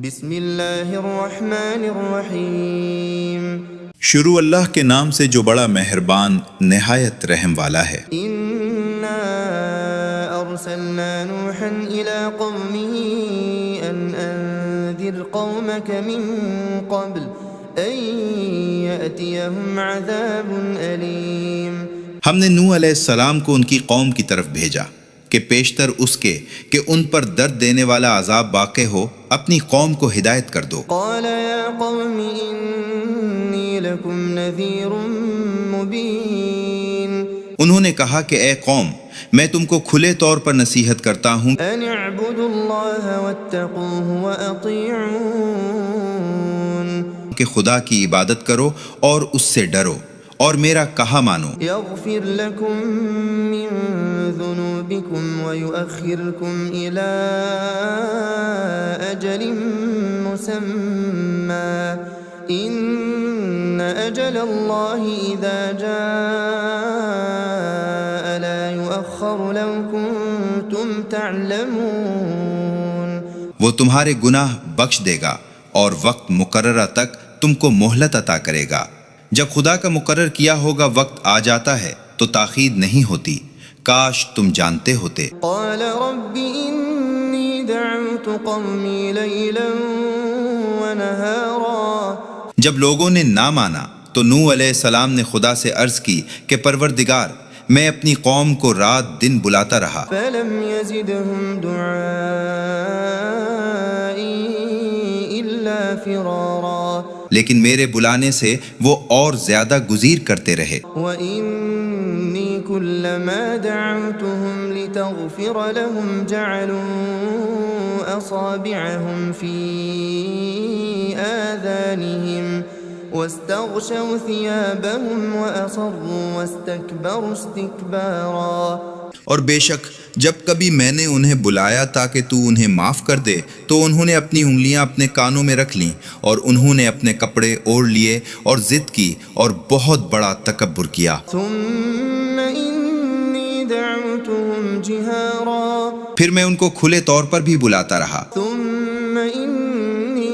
بسم اللہ الرحمن الرحیم شروع اللہ کے نام سے جو بڑا مہربان نہایت رحم والا ہے۔ انا ارسلنا نوحا الى قومه ان انذر قومك من قبل ان يأتيهم عذاب علیم۔ ہم نے نوح علیہ السلام کو ان کی قوم کی طرف بھیجا کہ پیشتر اس کے کہ ان پر درد دینے والا عذاب واقع ہو اپنی قوم کو ہدایت کر دو۔ قال یا قوم انی لکم نذیر مبین۔ انہوں نے کہا کہ اے قوم، میں تم کو کھلے طور پر نصیحت کرتا ہوں ان اعبدوا اللہ واتقوہ واطیعون۔ کہ خدا کی عبادت کرو اور اس سے ڈرو اور میرا کہا مانو۔ یغفر لکم من ذنوبکم ویؤخرکم الی اجل مسمی ان اجل اللہ اذا جاء لا یؤخر لو کنتم تعلمون۔ وہ تمہارے گناہ بخش دے گا اور وقت مقررہ تک تم کو مہلت عطا کرے گا۔ جب خدا کا مقرر کیا ہوگا وقت آ جاتا ہے تو تاخیر نہیں ہوتی، کاش تم جانتے ہوتے۔ قال رب انی دعوت قومی لیلا ونہارا۔ جب لوگوں نے نہ مانا تو نوح علیہ السلام نے خدا سے عرض کی کہ پروردگار، میں اپنی قوم کو رات دن بلاتا رہا، فلم یزدہم دعائی الا فرارا۔ لیکن میرے بلانے سے وہ اور زیادہ گزیر کرتے رہے۔ وَإِنِّي كُلَّمَا دَعَوْتُهُمْ لِتَغْفِرَ لَهُمْ جَعَلُوا أَصَابِعَهُمْ فِي آذَانِهِمْ وَاسْتَغْشَوْا ثِيَابَهُمْ وَأَصَرُّوا وَاسْتَكْبَرُوا اسْتِكْبَارًا۔ اور بے شک جب کبھی میں نے انہیں بلایا تاکہ تو انہیں معاف کر دے تو انہوں نے اپنی انگلیاں اپنے کانوں میں رکھ لیں اور انہوں نے اپنے کپڑے اوڑھ لیے اور ضد کی اور بہت بڑا تکبر کیا۔ ثُمَّ إِنِّي دَعَوْتُهُمْ جِهَارًا۔ پھر میں ان کو کھلے طور پر بھی بلاتا رہا۔ ثُمَّ إِنِّي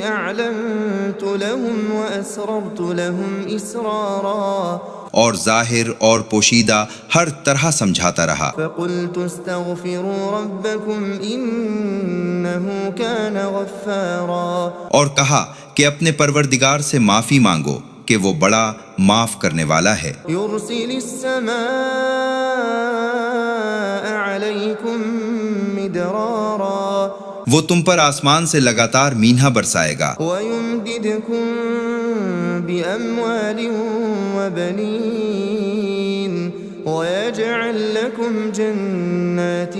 أَعْلَنتُ لَهُمْ وَأَسْرَرْتُ لَهُمْ إِسْرَارًا۔ اور ظاہر اور پوشیدہ ہر طرح سمجھاتا رہا۔ فَقُلْتُ اسْتَغْفِرُوا رَبَّكُمْ إِنَّهُ كَانَ غَفَّارًا۔ اور کہا کہ اپنے پروردگار سے معافی مانگو کہ وہ بڑا معاف کرنے والا ہے۔ يُرْسِلِ السَّمَاءَ عَلَيْكُمْ مِدْرَارًا۔ وہ تم پر آسمان سے لگاتار مینہ برسائے گا وَيُمْدِدْكُمْ بِأَمْوَالٍ وَبَنِينَ وَيَجْعَلْ لَكُمْ جَنَّاتٍ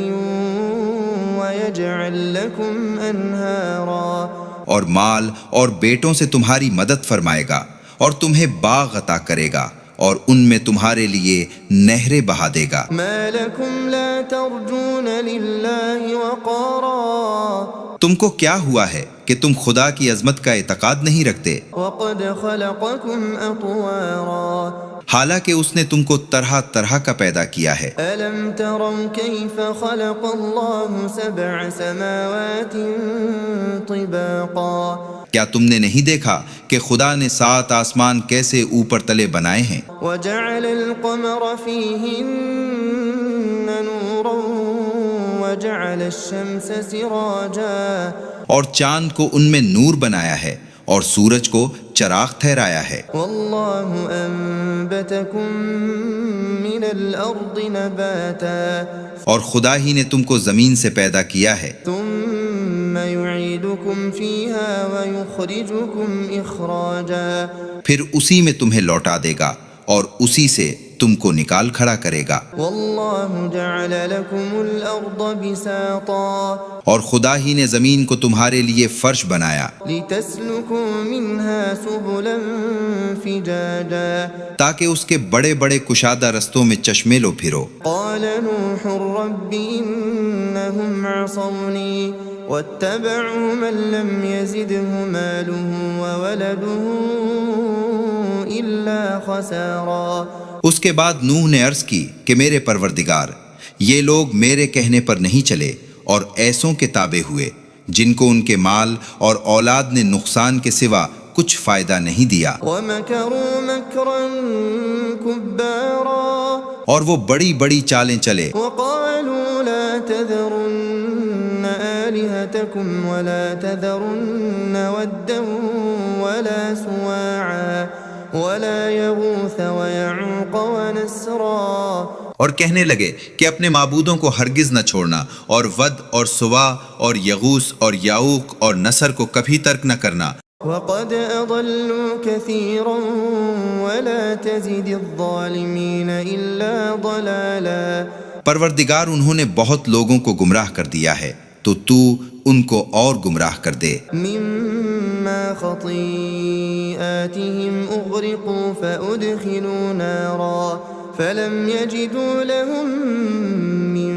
وَيَجْعَلْ لَكُمْ أَنْهَارًا۔ اور مال اور بیٹوں سے تمہاری مدد فرمائے گا اور تمہیں باغ عطا کرے گا اور ان میں تمہارے لیے نہریں بہا دے گا۔ مَا لَكُمْ لَا تَرْجُونَ لِلَّهِ وَقَارًا۔ تم کو کیا ہوا ہے کہ تم خدا کی عظمت کا اعتقاد نہیں رکھتے، وَقَدْ خَلَقَكُمْ أَطْوَارًا۔ حالانکہ اس نے تم کو طرح طرح کا پیدا کیا ہے۔ أَلَمْ تَرَوْا كَيْفَ خَلَقَ اللَّهُ سَبْعَ سَمَاوَاتٍ طِبَاقًا۔ کیا تم نے نہیں دیکھا کہ خدا نے 7 آسمان کیسے اوپر تلے بنائے ہیں؟ وَجَعَلَ الْقَمَرَ فِيهِنَّ نُورًا وَجَعَلَ الشَّمْسَ سِرَاجًا۔ اور چاند کو ان میں نور بنایا ہے اور سورج کو چراغ ٹھہرایا ہے۔ وَاللَّهُ أَنبَتَكُم مِّنَ الْأَرْضِ نَبَاتًا۔ اور خدا ہی نے تم کو زمین سے پیدا کیا ہے، ثُمَّ يُعِيدُكُمْ فِيهَا وَيُخْرِجُكُمْ إِخْرَاجًا۔ پھر اسی میں تمہیں لوٹا دے گا اور اسی سے تم کو نکال کھڑا کرے گا۔ وَاللَّهُ جَعَلَ لَكُمُ الْأَرْضَ بِسَاطًا۔ اور خدا ہی نے زمین کو تمہارے لیے فرش بنایا لِتَسْلُكُوا مِنْهَا سُبُلًا فِجَاجًا۔ تاکہ اس کے بڑے بڑے کشادہ رستوں میں چشمے لو پھرو۔ قَالَ نُوحٌ رَبِّ إِنَّهُمْ عَصَوْنِي وَاتَّبَعُوا مَن لَّمْ يَزِدْهُ مَالُهُ وَوَلَدُهُ إِلَّا خَسَارًا۔ اس کے بعد نوح نے عرض کی کہ میرے پروردگار، یہ لوگ میرے کہنے پر نہیں چلے اور ایسوں کے تابع ہوئے جن کو ان کے مال اور اولاد نے نقصان کے سوا کچھ فائدہ نہیں دیا، ومكروا مكرا كبارا اور وہ بڑی بڑی چالیں چلے، وقالوا لا تذرن آلهتكم ولا تذرن ودا ولا سواعا ولا يغوث ويعوق ونسرا، اور کہنے لگے کہ اپنے معبودوں کو ہرگز نہ چھوڑنا، اور ود اور سوا اور یغوث اور یعوق اور نصر کو کبھی ترک نہ کرنا، وقد أضلوا كثيرا ولا تزد الظالمين إلا ضلالا۔ پروردگار انہوں نے بہت لوگوں کو گمراہ کر دیا ہے، تو ان کو اور گمراہ کر دے۔ مما خطيئاتهم أغرقوا فأدخلوا نارا فلم يجدوا لهم من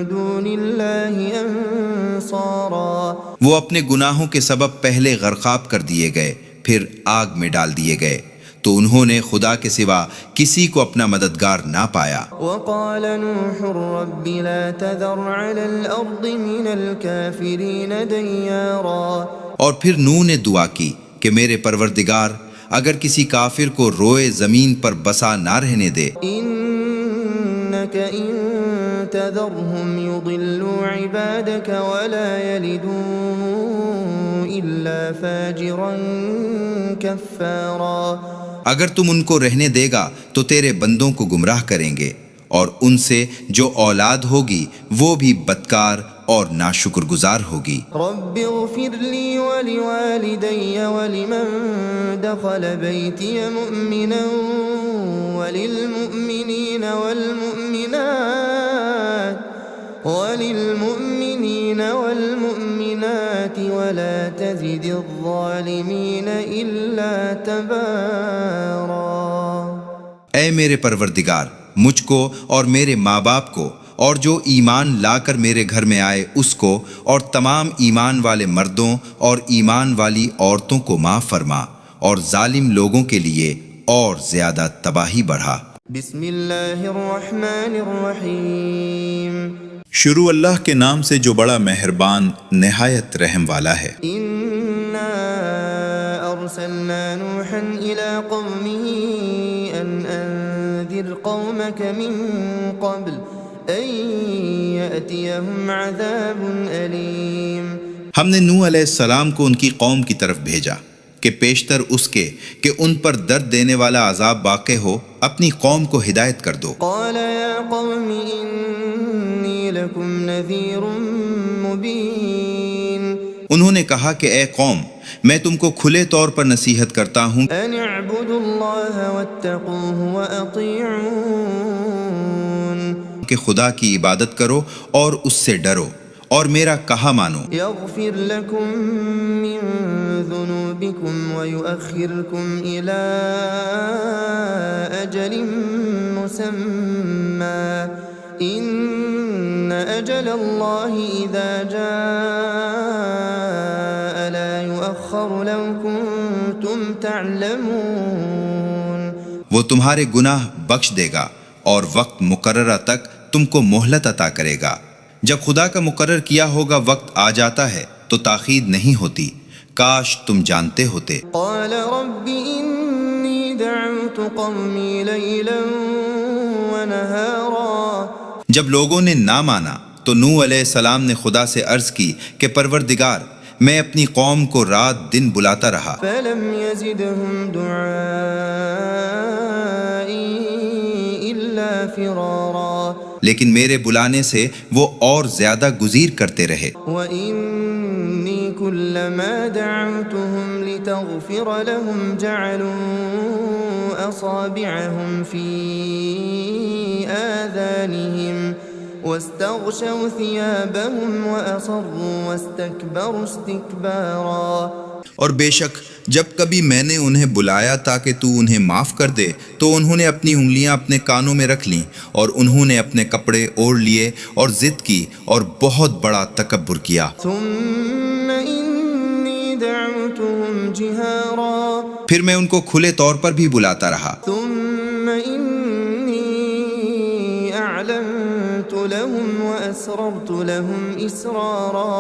دون الله أنصارا، وہ اپنے گناہوں کے سبب پہلے غرقاب کر دیے گئے، پھر آگ میں ڈال دیے گئے، تو انہوں نے خدا کے سوا کسی کو اپنا مددگار نہ پایا۔ وقال نوح رب لا تذر على الأرض من الكافرين ديارا، اور پھر نوح نے دعا کی کہ میرے پروردگار اگر کسی کافر کو روئے زمین پر بسا نہ رہنے دے، إنك إن تذرهم يضلوا عبادك ولا يلدوا إلا فاجرا كفارا، اگر تم ان کو رہنے دے گا تو تیرے بندوں کو گمراہ کریں گے، اور ان سے جو اولاد ہوگی وہ بھی بدکار اور ناشکر گزار ہوگی۔ رب اغفر لي ولوالدي ولمن دخل بيتي مؤمنا وللمؤمنين والمؤمنات ولا تزد الظالمين إلا تبارا۔ اے میرے پروردگار، مجھ کو اور میرے ماں باپ کو اور جو ایمان لا کر میرے گھر میں آئے اس کو اور تمام ایمان والے مردوں اور ایمان والی عورتوں کو معاف فرما، اور ظالم لوگوں کے لیے اور زیادہ تباہی بڑھا۔ بسم اللہ الرحمن الرحیم، شروع اللہ کے نام سے جو بڑا مہربان نہایت رحم والا ہے۔ انا ارسلنا نوحا الى قومه ان انذر قومك من قبل ان يأتيهم عذاب علیم، ہم نے نوح علیہ السلام کو ان کی قوم کی طرف بھیجا کہ پیشتر اس کے کہ ان پر درد دینے والا عذاب واقع ہو اپنی قوم کو ہدایت کر دو۔ قال یا قوم انی لکم نذیر مبین، انہوں نے کہا کہ اے قوم، میں تم کو کھلے طور پر نصیحت کرتا ہوں ان اعبدوا اللہ واتقوہ واطیعون، کہ خدا کی عبادت کرو اور اس سے ڈرو اور میرا کہا مانو، یغفر لکم من ذنوبکم ویؤخرکم الی اجل مسمی ان اجل اللہ اذا جاء لا یؤخر لو کنتم تعلمون، وہ تمہارے گناہ بخش دے گا اور وقت مقررہ تک تم کو مہلت عطا کرے گا۔ جب خدا کا مقرر کیا ہوگا وقت آ جاتا ہے تو تاخیر نہیں ہوتی، کاش تم جانتے ہوتے۔ قال رب انی دعوت قومی لیلا ونہارا، جب لوگوں نے نہ مانا تو نوح علیہ السلام نے خدا سے عرض کی کہ پروردگار، میں اپنی قوم کو رات دن بلاتا رہا، فلم یزدہم دعائی الا فرارا، لیکن میرے بلانے سے وہ اور زیادہ گزیر کرتے رہے۔ وَإِنِّي كُلَّمَا دَعَوْتُهُمْ لِتَغْفِرَ لَهُمْ جَعَلُوا أَصَابِعَهُمْ فِي آذَانِهِمْ وَاسْتَغْشَوْا ثِيَابَهُمْ وَأَصَرُّوا وَاسْتَكْبَرُوا اسْتِكْبَارًا، اور بے شک جب کبھی میں نے انہیں بلایا تاکہ تو انہیں معاف کر دے تو انہوں نے اپنی انگلیاں اپنے کانوں میں رکھ لیں، اور انہوں نے اپنے کپڑے اوڑھ لیے اور ضد کی اور بہت بڑا تکبر کیا۔ ثُمَّ إِنِّي دَعَوْتُهُمْ جِهَارًا، پھر میں ان کو کھلے طور پر بھی بلاتا رہا۔ ثُمَّ إِنِّي أَعْلَنتُ لَهُمْ وَأَسْرَرْتُ لَهُمْ إِسْرَارًا،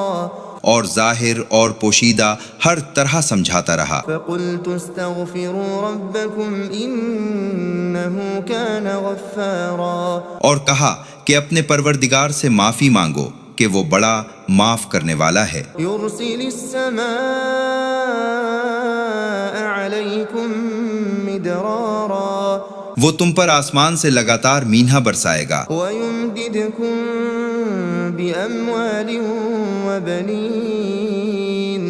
اور ظاہر اور پوشیدہ ہر طرح سمجھاتا رہا۔ فقلت استغفروا ربكم إنه كان غفارا، اور کہا کہ اپنے پروردگار سے معافی مانگو کہ وہ بڑا معاف کرنے والا ہے۔ يرسل السماء عليكم مدرارا، وہ تم پر آسمان سے لگاتار مینہ برسائے گا، ويمددكم بأموال وبنين،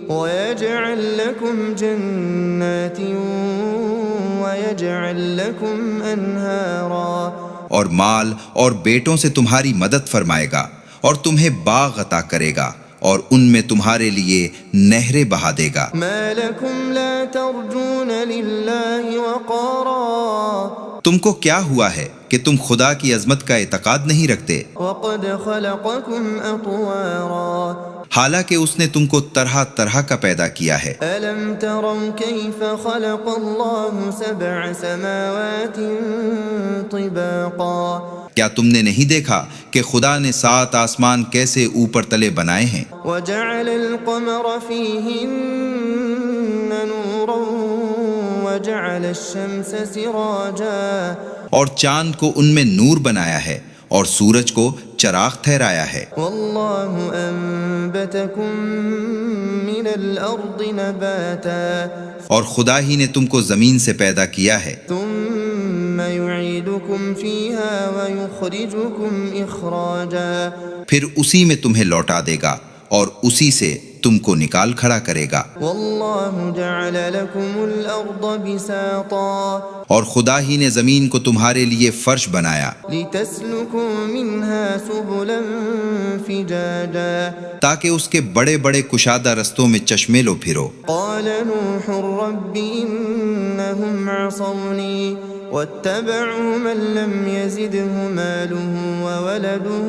ويجعل لكم جنات ويجعل لكم أنهارا، اور مال اور بیٹوں سے تمہاری مدد فرمائے گا اور تمہیں باغ عطا کرے گا اور ان میں تمہارے لیے نہریں بہا دے گا۔ ما لكم لا ترجون لله وقارا، تم کو کیا ہوا ہے کہ تم خدا کی عظمت کا اعتقاد نہیں رکھتے، وقد خلقكم أطوارا، حالانکہ اس نے تم کو طرح طرح کا پیدا کیا ہے۔ ألم تروا كيف خلق الله سبع سماوات طباقا، کیا تم نے نہیں دیکھا کہ خدا نے 7 آسمان کیسے اوپر تلے بنائے ہیں، وجعل القمر فيهن نورا وجعل الشمس سراجا، اور چاند کو ان میں نور بنایا ہے اور سورج کو چراغ ٹھہرایا ہے۔ والله أنبتكم من الأرض نباتا، اور خدا ہی نے تم کو زمین سے پیدا کیا ہے، ثم يعيدكم فيها ويخرجكم إخراجا، پھر اسی میں تمہیں لوٹا دے گا اور اسی سے تم کو نکال کھڑا کرے گا۔ والله جعل لكم الأرض بساطا، اور خدا ہی نے زمین کو تمہارے لیے فرش بنایا لتسلكوا منها سبلا فجاجا، تاکہ اس کے بڑے بڑے کشادہ رستوں میں چشمے لو پھرو۔ قال نوح رب إنهم عصوني واتبعوا من لم يزده ماله وولده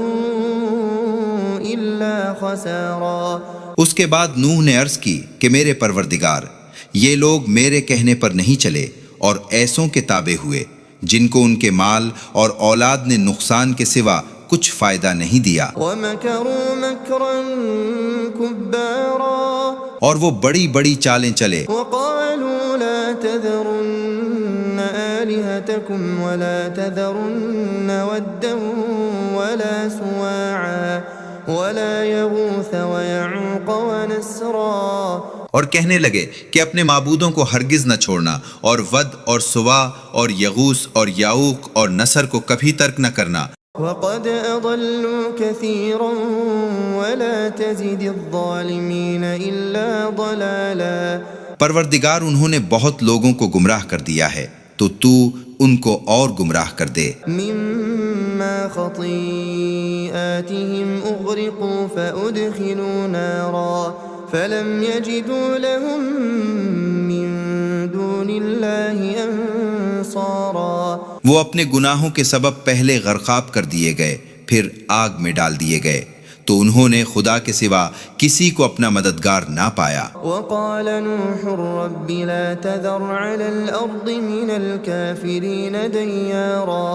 إلا خسارا، اس کے بعد نوح نے عرض کی کہ میرے پروردگار، یہ لوگ میرے کہنے پر نہیں چلے اور ایسوں کے تابع ہوئے جن کو ان کے مال اور اولاد نے نقصان کے سوا کچھ فائدہ نہیں دیا، ومكروا مكرا كبارا، اور وہ بڑی بڑی چالیں چلے، وقالوا لا تذرن آلهتكم ولا تذرن ودا ولا سواعا ولا يغوث ويعوق ونسرا، اور کہنے لگے کہ اپنے معبودوں کو ہرگز نہ چھوڑنا اور ود اور سوا اور یغوث اور یعوق اور نصر کو کبھی ترک نہ کرنا، وقد أضلوا كثيرا ولا تزد الظالمين إلا ضلالا، پروردگار انہوں نے بہت لوگوں کو گمراہ کر دیا ہے تو ان کو اور گمراہ کر دے۔ مما خطيئاتهم أغرقوا فأدخلوا نارا فلم يجدوا لهم من دون الله أنصارا، وہ اپنے گناہوں کے سبب پہلے غرقاب کر دیے گئے پھر آگ میں ڈال دیے گئے تو انہوں نے خدا کے سوا کسی کو اپنا مددگار نہ پایا۔ وقال نوح رب لا تذر على الأرض من الكافرين ديارا،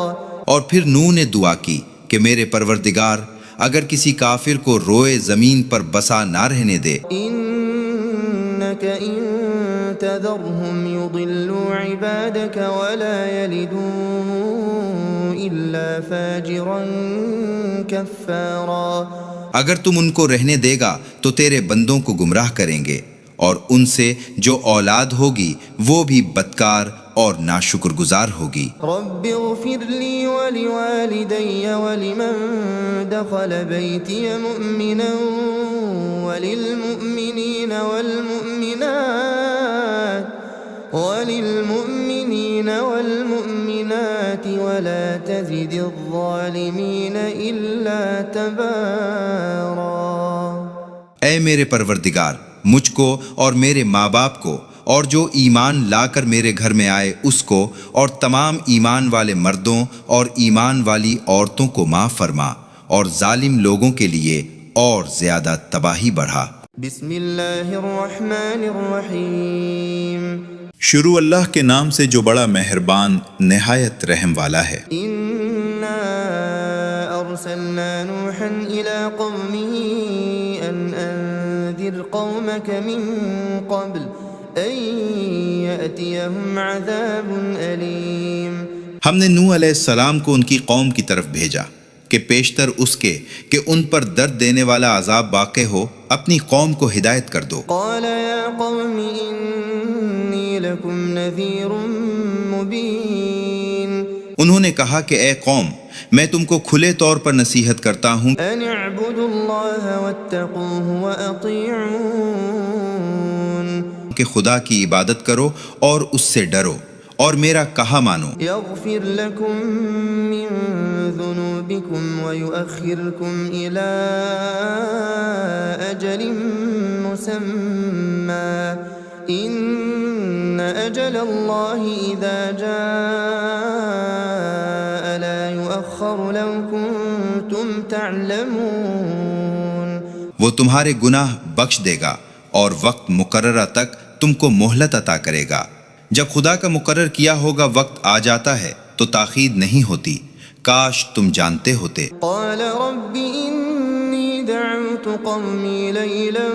اور پھر نوح نے دعا کی کہ میرے پروردگار اگر کسی کافر کو روئے زمین پر بسا نہ رہنے دے، إنك إن تذرهم يضلوا عبادك ولا يلدوا إلا فاجرا كفارا، اگر تم ان کو رہنے دے گا تو تیرے بندوں کو گمراہ کریں گے اور ان سے جو اولاد ہوگی وہ بھی بدکار اور ناشکر گزار ہوگی۔ رب اغفر لي ولوالدي ولمن دخل بيتي مؤمنا وللمؤمنين والمؤمنات ولا تزد الظالمين إلا تبارا، اے میرے پروردگار مجھ کو اور میرے ماں باپ کو اور جو ایمان لا کر میرے گھر میں آئے اس کو اور تمام ایمان والے مردوں اور ایمان والی عورتوں کو معاف فرما اور ظالم لوگوں کے لیے اور زیادہ تباہی بڑھا۔ بسم اللہ الرحمن الرحیم، شروع اللہ کے نام سے جو بڑا مہربان نہایت رحم والا ہے۔ انا ارسلنا نوحا الى قومه ان قومك من قبل أن يأتيهم عذاب أليم۔ ہم نے نوح علیہ السلام کو ان کی قوم کی طرف بھیجا کہ پیشتر اس کے کہ ان پر درد دینے والا عذاب واقع ہو اپنی قوم کو ہدایت کر دو۔ قال يا قوم إني لكم نذير مبين۔ انہوں نے کہا کہ اے قوم، میں تم کو کھلے طور پر نصیحت کرتا ہوں أن اعبدوا الله واتقوه وأطيعون۔ کہ خدا کی عبادت کرو اور اس سے ڈرو اور میرا کہا مانو۔ يغفر لكم من ذنوبكم ويؤخركم إلى أجل مسمى إن أجل الله إذا جاء لا يؤخر لو كنتم تعلمون۔ وہ تمہارے گناہ بخش دے گا اور وقت مقررہ تک تم کو مہلت عطا کرے گا۔ جب خدا کا مقرر کیا ہوگا وقت آ جاتا ہے تو تاخیر نہیں ہوتی، کاش تم جانتے ہوتے۔ قال رب إني دعوت قومي ليلا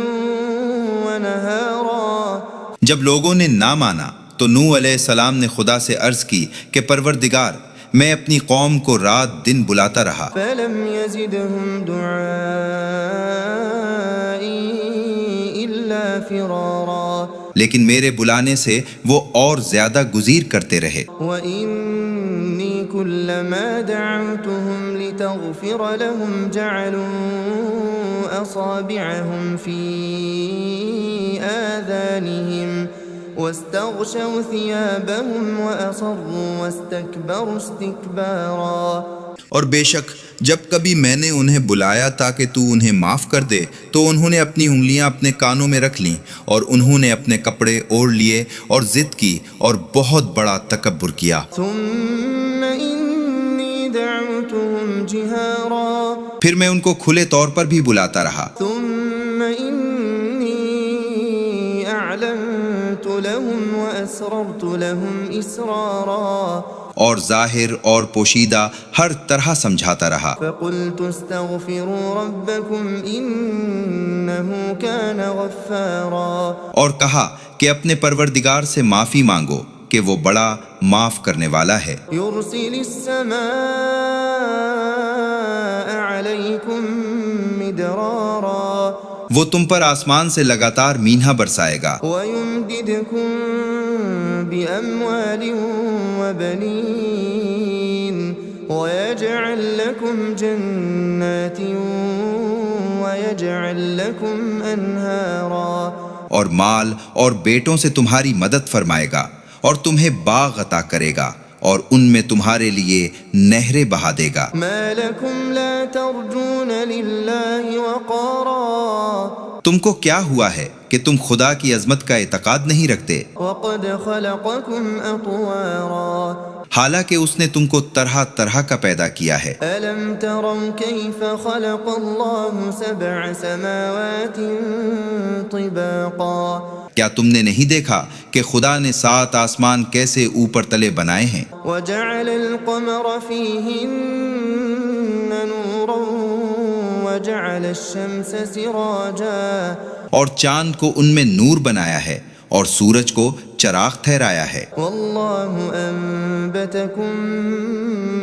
ونهارا۔ جب لوگوں نے نہ مانا تو نوح علیہ السلام نے خدا سے عرض کی کہ پروردگار، میں اپنی قوم کو رات دن بلاتا رہا، فلم يزدهم دعائي إلا فرارا۔ لیکن میرے بلانے سے وہ اور زیادہ گزیر کرتے رہے۔ وإني كلما دعوتهم لتغفر لهم جعلوا أصابعهم في آذانهم واستغشوا ثيابهم وأصروا واستكبروا استكبارا۔ اور بے شک جب کبھی میں نے انہیں بلایا تاکہ تو انہیں معاف کر دے تو انہوں نے اپنی انگلیاں اپنے کانوں میں رکھ لیں اور انہوں نے اپنے کپڑے اوڑھ لیے اور ضد کی اور بہت بڑا تکبر کیا۔ ثم إني دعوتهم جهارا۔ پھر میں ان کو کھلے طور پر بھی بلاتا رہا۔ ثم إني أعلنت لهم وأسررت لهم إسرارا۔ اور ظاہر اور پوشیدہ ہر طرح سمجھاتا رہا۔ فقلت استغفروا ربكم إنه كان غفارا۔ اور کہا کہ اپنے پروردگار سے معافی مانگو کہ وہ بڑا معاف کرنے والا ہے۔ يرسل السماء عليكم مدرارا۔ وہ تم پر آسمان سے لگاتار مینہ برسائے گا ويمددكم بأموال وبنين ويجعل لكم جنات ويجعل لكم أنهارا۔ اور مال اور بیٹوں سے تمہاری مدد فرمائے گا اور تمہیں باغ عطا کرے گا اور ان میں تمہارے لیے نہریں بہا دے گا۔ ما لكم لا ترجون لله وقارا۔ تم کو کیا ہوا ہے کہ تم خدا کی عظمت کا اعتقاد نہیں رکھتے، وقد خلقكم أطوارا۔ حالانکہ اس نے تم کو طرح طرح کا پیدا کیا ہے۔ ألم تروا كيف خلق الله سبع سماوات طباقا۔ کیا تم نے نہیں دیکھا کہ خدا نے 7 آسمان کیسے اوپر تلے بنائے ہیں؟ وجعل القمر فيهن نورا وجعل الشمس سراجا۔ اور چاند کو ان میں نور بنایا ہے اور سورج کو چراغ ٹھہرایا ہے۔ والله أنبتكم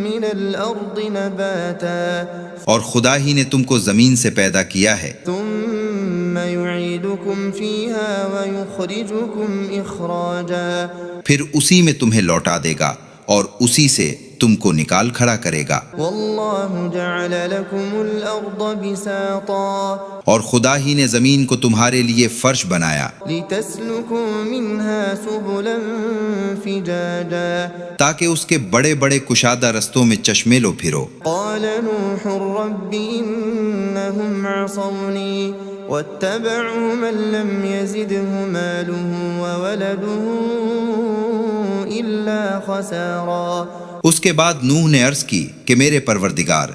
من الأرض نباتا۔ اور خدا ہی نے تم کو زمین سے پیدا کیا ہے، ثم يعيدكم فيها ويخرجكم إخراجا۔ پھر اسی میں تمہیں لوٹا دے گا اور اسی سے تم کو نکال کھڑا کرے گا۔ والله جعل لكم الأرض بساطا۔ اور خدا ہی نے زمین کو تمہارے لیے فرش بنایا لتسلكوا منها سبلا فجاجا۔ تاکہ اس کے بڑے بڑے کشادہ رستوں میں چشمے لو پھرو۔ قال نوح رب إنهم عصوني واتبعوا من لم يزده ماله وولده إلا خسارا۔ اس کے بعد نوح نے عرض کی کہ میرے پروردگار،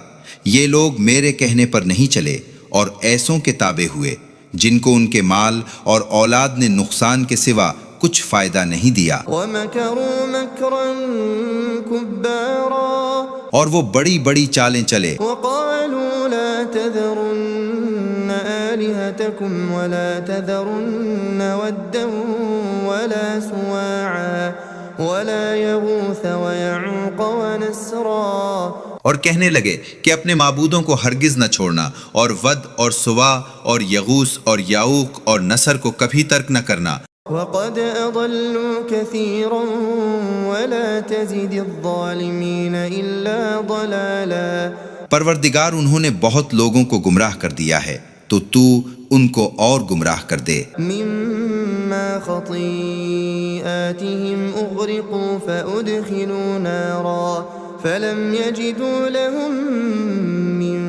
یہ لوگ میرے کہنے پر نہیں چلے اور ایسوں کے تابع ہوئے جن کو ان کے مال اور اولاد نے نقصان کے سوا کچھ فائدہ نہیں دیا، ومكروا مكرا كبارا۔ اور وہ بڑی بڑی چالیں چلے، وقالوا لا تذرن آلهتكم آلهتكم ولا تذرن ودا ولا سواعا ولا يغوث ويعوق ونسرا. اور کہنے لگے کہ اپنے معبودوں کو ہرگز نہ چھوڑنا، اور ود اور سوا اور یغوث اور یعوق اور نصر کو کبھی ترک نہ کرنا. وقد أضلوا كثيرا ولا تزد الظالمين إلا ضلالا. پروردگار انہوں نے بہت لوگوں کو گمراہ کر دیا ہے، تو تو ان کو اور گمراہ کر دے. مما خطيئاتهم أغرقوا فأدخلوا نارا فلم يجدوا لهم من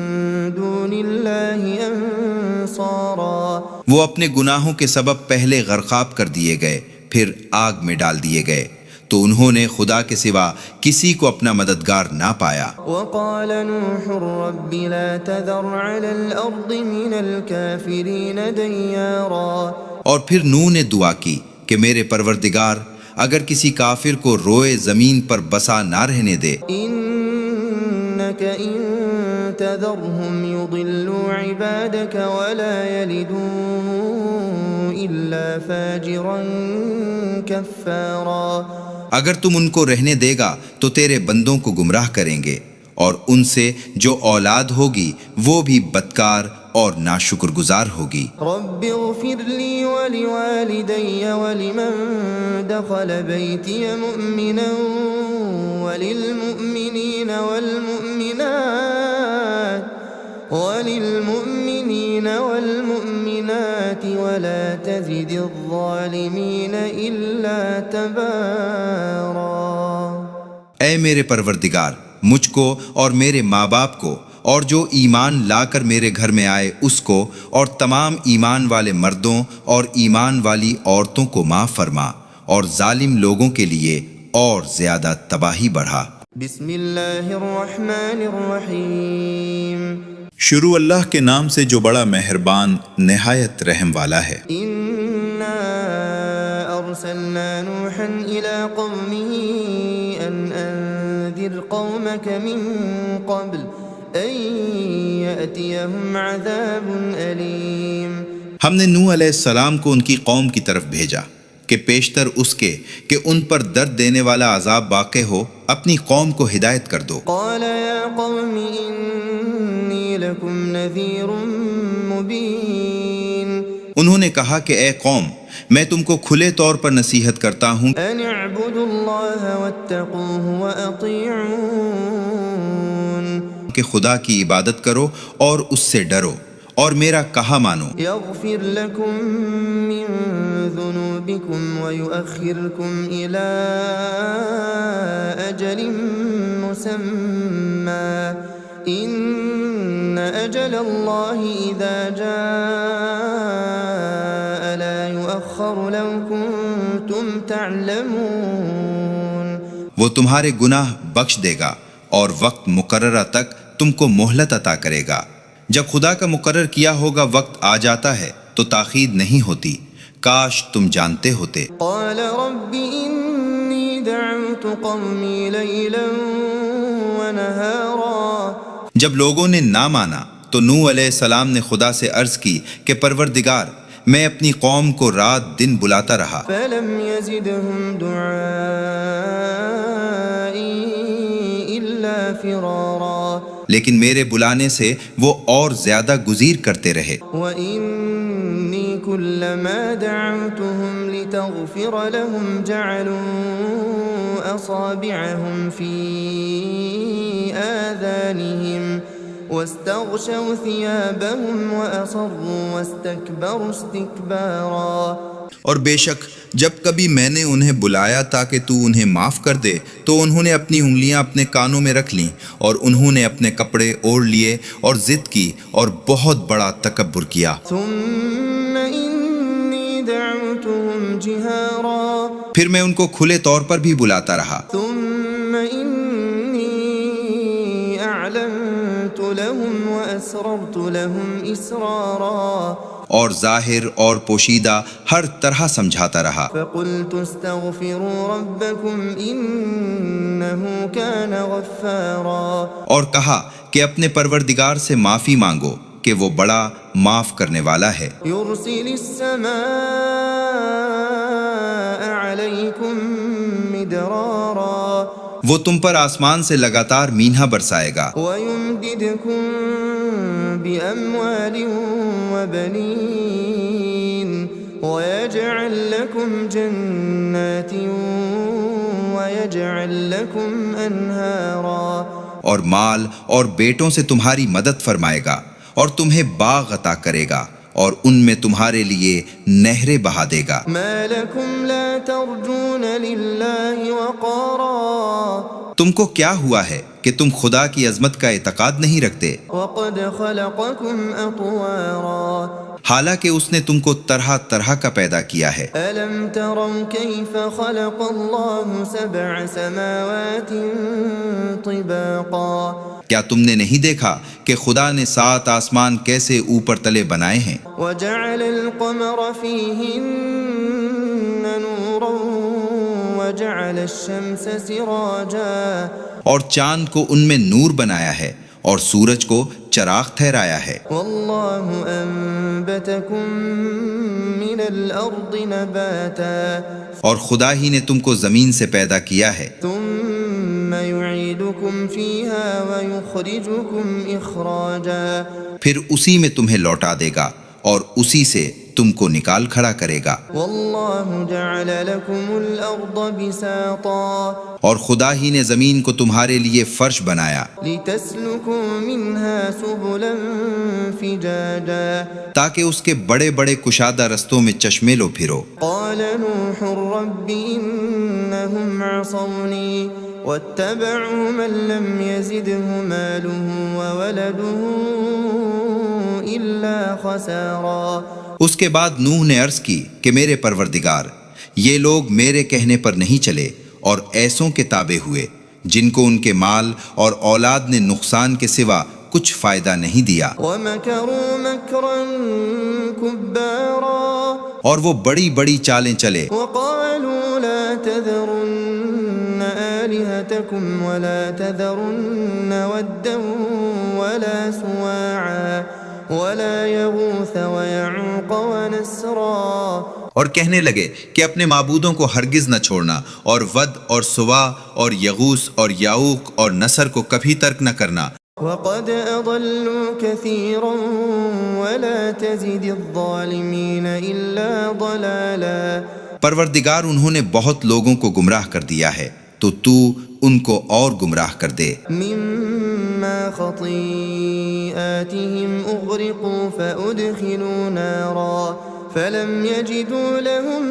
دون الله أنصارا. وہ اپنے گناہوں کے سبب پہلے غرقاب کر دیے گئے، پھر آگ میں ڈال دیے گئے، تو انہوں نے خدا کے سوا کسی کو اپنا مددگار نہ پایا. وقال نوح رب لا تذر على الأرض من الكافرين ديارا. اور پھر نوح نے دعا کی کہ میرے پروردگار اگر کسی کافر کو روئے زمین پر بسا نہ رہنے دے. إنك إن تذرهم يضلوا عبادك ولا يلدوا إلا فاجرا كفارا. اگر تم ان کو رہنے دے گا تو تیرے بندوں کو گمراہ کریں گے، اور ان سے جو اولاد ہوگی وہ بھی بدکار اور ناشکر گزار ہوگی. رب اغفر لي ولوالدي ولمن دخل بيتي مؤمنا وللمؤمنين والمؤمنات ولا تزد الظالمين إلا تبارا. اے میرے پروردگار، مجھ کو اور میرے ماں باپ کو اور جو ایمان لا کر میرے گھر میں آئے اس کو اور تمام ایمان والے مردوں اور ایمان والی عورتوں کو معاف فرما، اور ظالم لوگوں کے لیے اور زیادہ تباہی بڑھا. بسم اللہ الرحمن الرحیم. شروع اللہ کے نام سے جو بڑا مہربان نہایت رحم والا ہے. انا ارسلنا نوحا الى قومه ان انذر قومك من قبل ان يأتيهم عذاب أليم. ہم نے نوح علیہ السلام کو ان کی قوم کی طرف بھیجا کہ پیشتر اس کے کہ ان پر درد دینے والا عذاب واقع ہو اپنی قوم کو ہدایت کر دو. قال يا قوم إني لكم نذير مبين. انہوں نے کہا کہ اے قوم، میں تم کو کھلے طور پر نصیحت کرتا ہوں ان اعبدوا الله واتقوه وأطيعون. کہ خدا کی عبادت کرو اور اس سے ڈرو اور میرا کہا مانو. يغفر لكم من ذنوبكم ويؤخركم إلى أجل مسمى إن أجل الله إذا جاء لا يؤخر لو كنتم تعلمون. وہ تمہارے گناہ بخش دے گا اور وقت مقررہ تک تم کو مہلت عطا کرے گا. جب خدا کا مقرر کیا ہوگا وقت آ جاتا ہے تو تاخیر نہیں ہوتی، کاش تم جانتے ہوتے. قال رب إني دعوت قومي ليلا ونهارا. جب لوگوں نے نہ مانا تو نوح علیہ السلام نے خدا سے عرض کی کہ پروردگار، میں اپنی قوم کو رات دن بلاتا رہا، فلم يزدهم دعائي إلا فرارا. لیکن میرے بلانے سے وہ اور زیادہ گزیر کرتے رہے. وإني كلما دعوتهم لتغفر لهم جعلوا أصابعهم في آذانهم واستغشوا ثيابهم وأصروا واستكبروا استكبارا. اور بے شک جب کبھی میں نے انہیں بلایا تاکہ تو انہیں معاف کر دے تو انہوں نے اپنی انگلیاں اپنے کانوں میں رکھ لیں اور انہوں نے اپنے کپڑے اوڑھ لیے اور ضد کی اور بہت بڑا تکبر کیا. ثم إني دعوتهم جهارا. پھر میں ان کو کھلے طور پر بھی بلاتا رہا. ثم إني أعلنت لهم وأسررت لهم إسرارا. اور ظاہر اور پوشیدہ ہر طرح سمجھاتا رہا. فقلت استغفروا ربكم إنه كان غفارا. اور کہا کہ اپنے پروردگار سے معافی مانگو، کہ وہ بڑا معاف کرنے والا ہے۔ يرسل السماء عليكم مدرارا وہ تم پر آسمان سے لگاتار مینہ برسائے گا ويمددكم بأموال وبنين ويجعل لكم جنات ويجعل لكم أنهارا، اور مال اور بیٹوں سے تمہاری مدد فرمائے گا اور تمہیں باغ عطا کرے گا اور ان میں تمہارے لیے نہریں بہا دے گا۔ ما لكم لا ترجون لله وقارا تم کو کیا ہوا ہے کہ تم خدا کی عظمت کا اعتقاد نہیں رکھتے، وقد خلقكم أطوارا حالانکہ اس نے تم کو طرح طرح کا پیدا کیا ہے۔ ألم تروا كيف خلق الله 7 سماوات طباقا کیا تم نے نہیں دیکھا کہ خدا نے 7 آسمان کیسے اوپر تلے بنائے ہیں، وجعل القمر فيهن نورا وجعل الشمس سراجا اور چاند کو ان میں نور بنایا ہے اور سورج کو چراغ ٹھہرایا ہے۔ والله أنبتكم من الأرض نباتا اور خدا ہی نے تم کو زمین سے پیدا کیا ہے، ثم يعيدكم فيها ويخرجكم إخراجا پھر اسی میں تمہیں لوٹا دے گا اور اسی سے تم کو نکال کھڑا کرے گا۔ والله جعل لكم الأرض بساطا اور خدا ہی نے زمین کو تمہارے لیے فرش بنایا لتسلكوا منها سبلا فجاجا تاکہ اس کے بڑے بڑے کشادہ رستوں میں چشمے لو پھرو۔ قال نوح رب إنهم عصوني واتبعوا من لم يزده ماله وولده إلا خسارا۔ اس کے بعد نوح نے عرض کی کہ میرے پروردگار، یہ لوگ میرے کہنے پر نہیں چلے اور ایسوں کے تابع ہوئے جن کو ان کے مال اور اولاد نے نقصان کے سوا کچھ فائدہ نہیں دیا، ومكروا مكرا كبارا اور وہ بڑی بڑی چالیں چلے وقالوا لا تذرن آلهتكم ولا تذرن ودا ولا سواعا ولا يغوث ويعوق ونسرا، اور کہنے لگے کہ اپنے معبودوں کو ہرگز نہ چھوڑنا اور ود اور سوا اور یغوث اور یعوق اور نصر کو کبھی ترک نہ کرنا۔ وقد أضلوا كثيرا ولا تزد الظالمين إلا ضلالا۔ پروردگار انہوں نے بہت لوگوں کو گمراہ کر دیا ہے تو تو ان کو اور گمراہ کر دے۔ مما خطيئاتهم أغرقوا فأدخلوا نارا فلم يجدوا لهم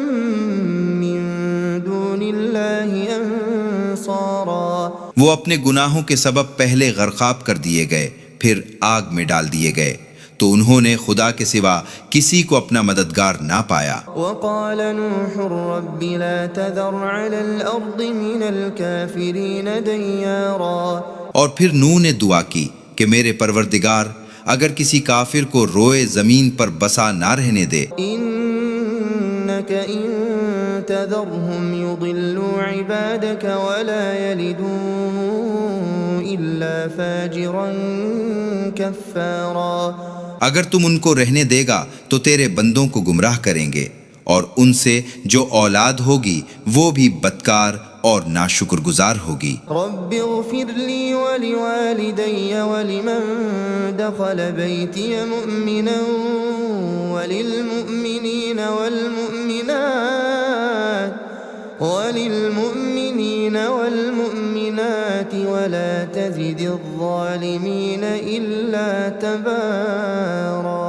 من دون الله أنصارا۔ وہ اپنے گناہوں کے سبب پہلے غرقاب کر دیے گئے، پھر آگ میں ڈال دیے گئے، تو انہوں نے خدا کے سوا کسی کو اپنا مددگار نہ پایا۔ وقال نوح رب لا تذر على الأرض من الكافرين ديارا۔ اور پھر نوح نے دعا کی کہ میرے پروردگار، اگر کسی کافر کو روئے زمین پر بسا نہ رہنے دے، إنك إن تذرهم يضلوا عبادك ولا يلدوا إلا فاجرا كفارا۔ اگر تم ان کو رہنے دے گا تو تیرے بندوں کو گمراہ کریں گے، اور ان سے جو اولاد ہوگی وہ بھی بدکار اور ناشکر گزار ہوگی۔ رب اغفر لي ولوالدي ولمن دخل بيتي مؤمنا وللمؤمنين والمؤمنات ولا تزد الظالمين إلا تبارا۔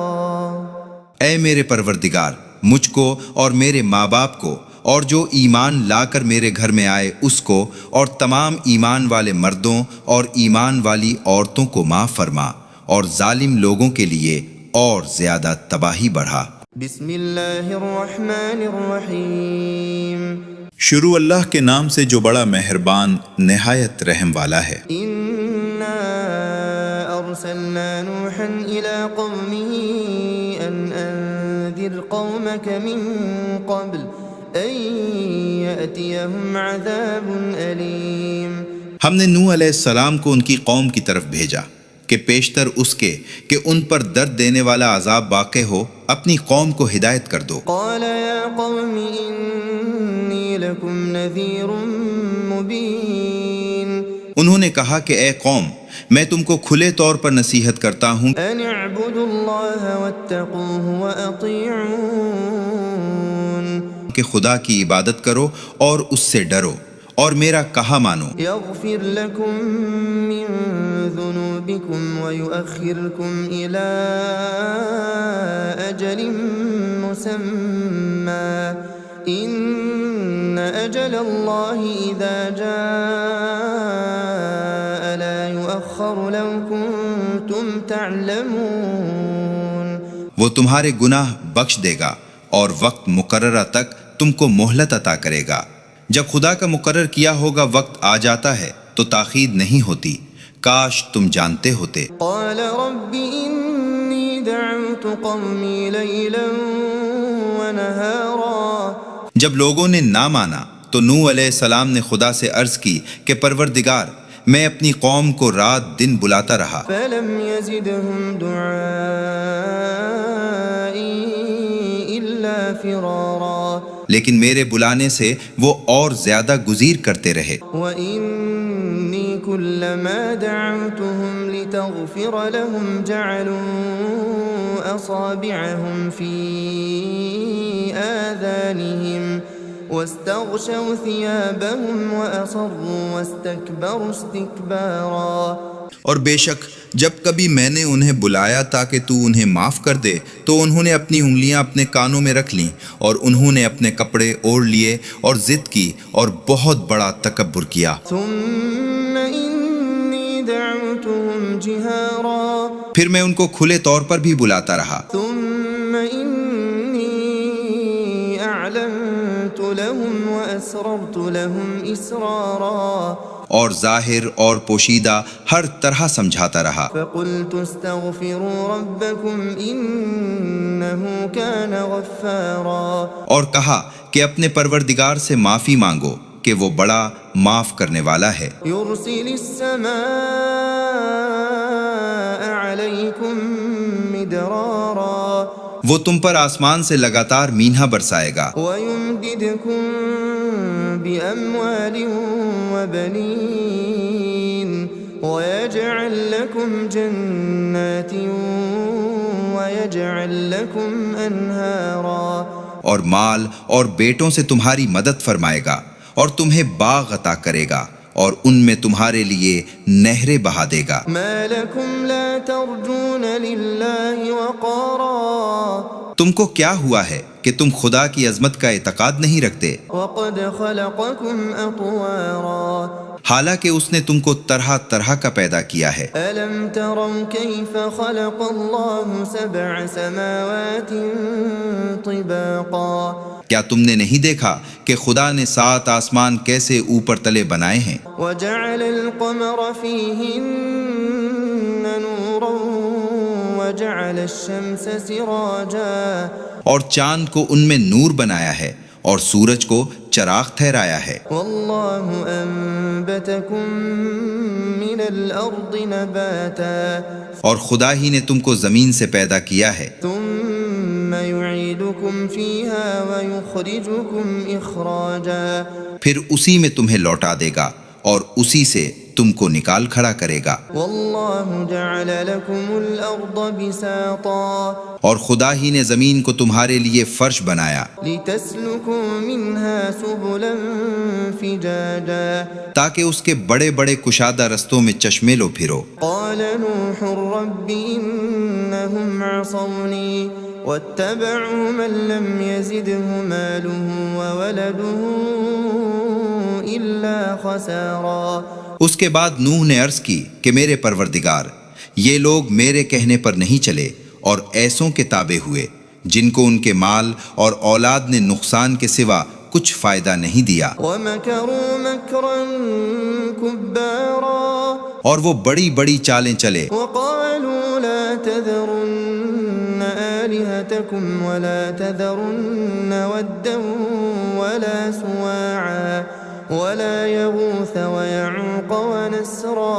اے میرے پروردگار، مجھ کو اور میرے ماں باپ کو اور جو ایمان لا کر میرے گھر میں آئے اس کو اور تمام ایمان والے مردوں اور ایمان والی عورتوں کو معاف فرما، اور ظالم لوگوں کے لیے اور زیادہ تباہی بڑھا۔ بسم اللہ الرحمن الرحیم۔ شروع اللہ کے نام سے جو بڑا مہربان نہایت رحم والا ہے۔ انا ارسلنا نوحا الى قومه ان انذر قومك من قبل ان يأتيهم عذاب أليم۔ ہم نے نوح علیہ السلام کو ان کی قوم کی طرف بھیجا کہ پیشتر اس کے کہ ان پر درد دینے والا عذاب واقع ہو اپنی قوم کو ہدایت کر دو۔ قال يا قوم إني لكم نذير مبين انہوں نے کہا کہ اے قوم، میں تم کو کھلے طور پر نصیحت کرتا ہوں أن اعبدوا الله واتقوه وأطيعون کہ خدا کی عبادت کرو اور اس سے ڈرو اور میرا کہا مانو، يغفر لكم من ذنوبكم ويؤخركم إلى أجل مسمى إن أجل الله إذا جاء لا يؤخر لو كنتم تعلمون۔ وہ تمہارے گناہ بخش دے گا اور وقت مقررہ تک تم کو مہلت عطا کرے گا۔ جب خدا کا مقرر کیا ہوگا وقت آ جاتا ہے تو تاخیر نہیں ہوتی، کاش تم جانتے ہوتے۔ قال رب إني دعوت قومي ليلا ونهارا جب لوگوں نے نہ مانا تو نوح علیہ السلام نے خدا سے عرض کی کہ پروردگار، میں اپنی قوم کو رات دن بلاتا رہا، فلم يزدهم دعائي إلا فرارا لیکن میرے بلانے سے وہ اور زیادہ گزیر کرتے رہے۔ وإني كلما دعوتهم لتغفر لهم جعلوا أصابعهم في آذانهم واستغشوا ثيابهم وأصروا واستكبروا استكبارا۔ اور بے شک جب کبھی میں نے انہیں بلایا تاکہ تو انہیں معاف کر دے تو انہوں نے اپنی انگلیاں اپنے کانوں میں رکھ لیں اور انہوں نے اپنے کپڑے اوڑھ لیے اور ضد کی اور بہت بڑا تکبر کیا۔ ثم إني دعوتهم جهارا پھر میں ان کو کھلے طور پر بھی بلاتا رہا، ثم إني أعلنت لهم وأسررت لهم إسرارا اور ظاہر اور پوشیدہ ہر طرح سمجھاتا رہا۔ فقلت استغفروا ربكم إنه كان غفارا اور کہا کہ اپنے پروردگار سے معافی مانگو کہ وہ بڑا معاف کرنے والا ہے، يرسل السماء عليكم مدرارا وہ تم پر آسمان سے لگاتار مینہ برسائے گا ويمددكم بأموال وبنين ويجعل لكم جنات ويجعل لكم أنهارا اور مال اور بیٹوں سے تمہاری مدد فرمائے گا اور تمہیں باغ عطا کرے گا اور ان میں تمہارے لیے نہریں بہا دے گا۔ ما لكم لا ترجون لله وقارا تم کو کیا ہوا ہے کہ تم خدا کی عظمت کا اعتقاد نہیں رکھتے، وقد خلقكم أطوارا حالانکہ اس نے تم کو طرح طرح کا پیدا کیا ہے۔ ألم تروا كيف خلق الله سبع سماوات طباقا کیا تم نے نہیں دیکھا کہ خدا نے 7 آسمان کیسے اوپر تلے بنائے ہیں، وجعل القمر فيهن نورا وجعل الشمس سراجا اور چاند کو ان میں نور بنایا ہے اور سورج کو چراغ ٹھہرایا ہے۔ والله أنبتكم من الأرض نباتا اور خدا ہی نے تم کو زمین سے پیدا کیا ہے، ثم يعيدكم فيها ويخرجكم إخراجا پھر اسی میں تمہیں لوٹا دے گا اور اسی سے تم کو نکال کھڑا کرے گا۔ والله جعل لكم الأرض بساطا اور خدا ہی نے زمین کو تمہارے لیے فرش بنایا لتسلكوا منها سبلا فجاجا تاکہ اس کے بڑے بڑے کشادہ رستوں میں چشمے لو پھرو۔ قال نوح رب إنهم عصوني واتبعوا من لم يزده ماله وولده إلا خسارا۔ اس کے بعد نوح نے عرض کی کہ میرے پروردگار، یہ لوگ میرے کہنے پر نہیں چلے اور ایسوں کے تابع ہوئے جن کو ان کے مال اور اولاد نے نقصان کے سوا کچھ فائدہ نہیں دیا، ومكروا مكرا كبارا اور وہ بڑی بڑی چالیں چلے، وقالوا لا تذرن آلهتكم ولا تذرن ودا ولا سواعا ولا يغوث ويعوق ونسرا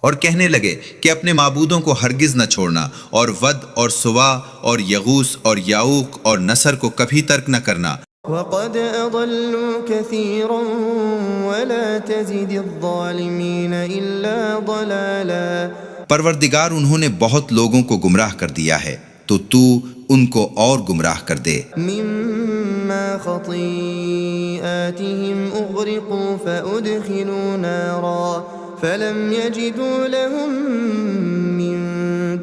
اور کہنے لگے کہ اپنے معبودوں کو ہرگز نہ چھوڑنا، اور ود اور سوا اور یغوث اور یعوق اور نصر کو کبھی ترک نہ کرنا۔ وقد أضلوا كثيرا ولا تزد الظالمين إلا ضلالا۔ پروردگار انہوں نے بہت لوگوں کو گمراہ کر دیا ہے، تو تو ان کو اور گمراہ کر دے۔ مما خطيئاتهم أغرقوا فأدخلوا نارا فلم يجدوا لهم من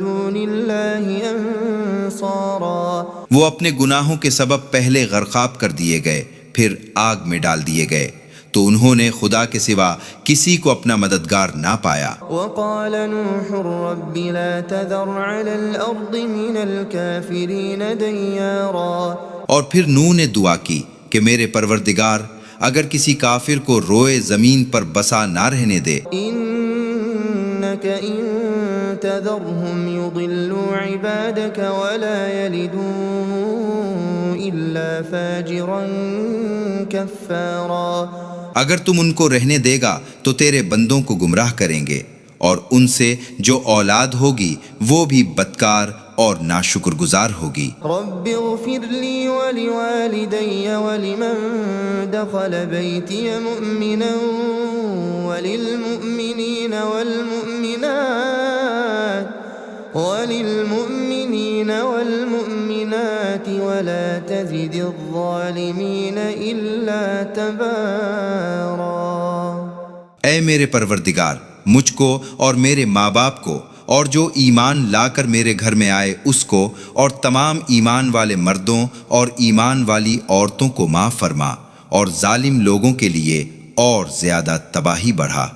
دون الله أنصارا۔ وہ اپنے گناہوں کے سبب پہلے غرقاب کر دیے گئے، پھر آگ میں ڈال دیے گئے، تو انہوں نے خدا کے سوا کسی کو اپنا مددگار نہ پایا۔ وقال نوح رب لا تذر على الأرض من الكافرين ديارا۔ اور پھر نوح نے دعا کی کہ میرے پروردگار اگر کسی کافر کو روئے زمین پر بسا نہ رہنے دے، إنك إن تذرهم يضلوا عبادك ولا يلدوا إلا فاجرا كفارا۔ اگر تم ان کو رہنے دے گا تو تیرے بندوں کو گمراہ کریں گے، اور ان سے جو اولاد ہوگی وہ بھی بدکار اور ناشکر گزار ہوگی۔ رب اغفر لي ولوالدي ولمن دخل بيتي مؤمنا وللمؤمنين والمؤمنات ولا تزد الظالمين إلا تبارا۔ اے میرے پروردگار، مجھ کو اور میرے ماں باپ کو اور جو ایمان لا کر میرے گھر میں آئے اس کو اور تمام ایمان والے مردوں اور ایمان والی عورتوں کو معاف فرما، اور ظالم لوگوں کے لیے اور زیادہ تباہی بڑھا۔